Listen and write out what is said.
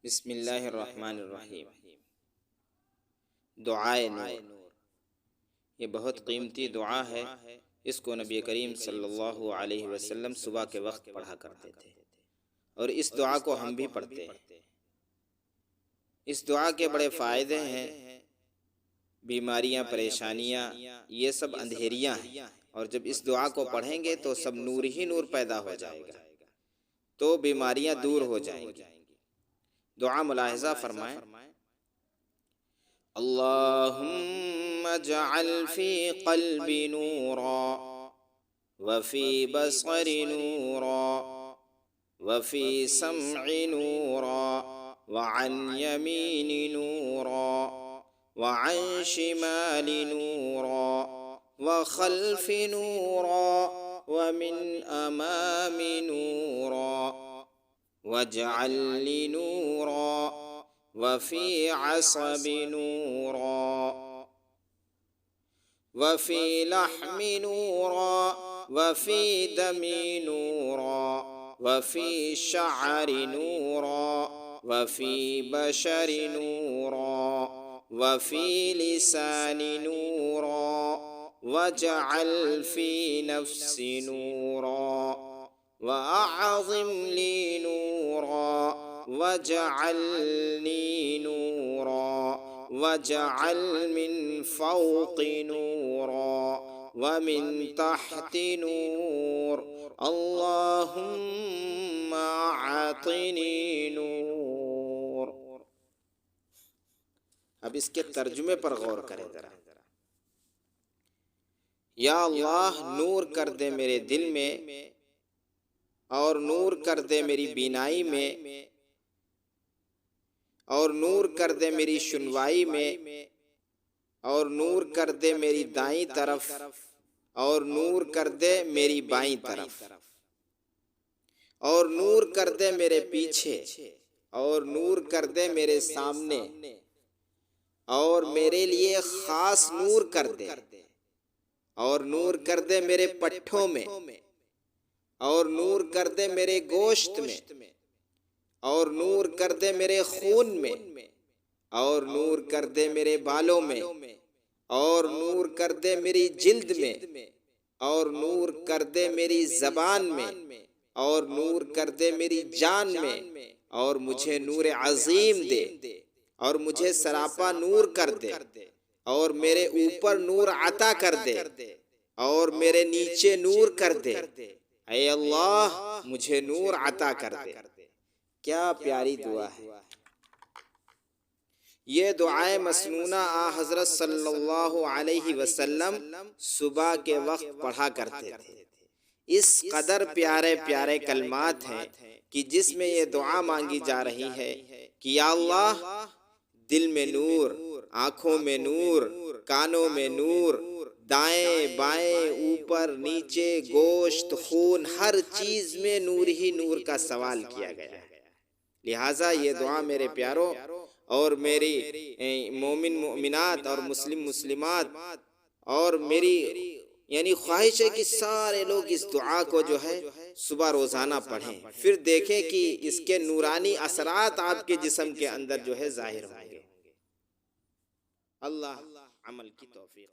بسم اللہ الرحمن الرحیم۔ دعائے نور، یہ بہت قیمتی دعا ہے۔ اس کو نبی کریم صلی اللہ علیہ وسلم صبح کے وقت پڑھا کرتے تھے، اور اس دعا کو ہم بھی پڑھتے ہیں۔ اس دعا کے بڑے فائدے ہیں۔ بیماریاں، پریشانیاں، یہ سب اندھیریاں ہیں، اور جب اس دعا کو پڑھیں گے تو سب نور ہی نور پیدا ہو جائے گا، تو بیماریاں دور ہو جائیں گی۔ دعا ملاحظہ فرمائیں۔ اللہم اجعل فی قلبی نورا وفی بصر نورا وفی سمع نورا وعن یمین نورا وعن شمال نورا وخلف نورا ومن امام نورا واجعل لي نورا وفي عصب نورا وفي لحم نورا وفي دم نورا وفي شعر نورا وفي بشر نورا وفي لسان نورا واجعل في نفسي نورا وأعظم لي نورا واجعلني نورا واجعل من فوق نورا ومن تحت نور اللهم أعطني نور۔ اب اس کے ترجمے پر غور کریں ذرا۔ یا اللہ، نور کر دے میرے دل میں، اور نور کر دے میری بینائی میں، اور نور کر دے میری سنوائی میں، اور نور کر دے میری دائیں طرف، اور نور کر دے میری بائیں طرف، اور نور کر دے میرے پیچھے، اور نور کر دے میرے سامنے، اور میرے لیے خاص نور کر دے، اور نور کر دے میرے پٹھوں میں، اور نور کر دے میرے گوشت میں، اور نور کر دے میرے خون میں، اور نور کر دے میرے بالوں میں، اور نور کر دے میری جلد میں، اور نور کر دے میری زبان میں، اور نور کر دے میری جان میں، اور مجھے نور عظیم دے، اور مجھے سراپا نور کر دے، اور میرے اوپر نور عطا کر دے، اور میرے نیچے نور کر دے۔ اے اللہ، مجھے نور عطا کر دے۔ کیا پیاری دعا ہے۔ یہ دعائے مسنونہ حضرت صلی اللہ علیہ وسلم صبح کے وقت پڑھا کرتے تھے۔ اس قدر پیارے پیارے کلمات ہیں کہ جس میں یہ دعا مانگی جا رہی ہے کہ یا اللہ، دل میں نور، آنکھوں میں نور، کانوں میں نور، دائیں بائیں، اوپر نیچے، گوشت خون، ہر چیز میں نور ہی نور کا سوال کیا گیا ہے۔ لہٰذا یہ دعا میرے پیاروں اور میری مومن مومنات اور مسلم مسلمات اور میری خواہش ہے کہ سارے لوگ اس دعا کو جو ہے صبح روزانہ پڑھیں، پھر دیکھیں کہ اس کے نورانی اثرات آپ کے جسم کے اندر جو ہے ظاہر ہوں گے۔ اللہ عمل کی توفیق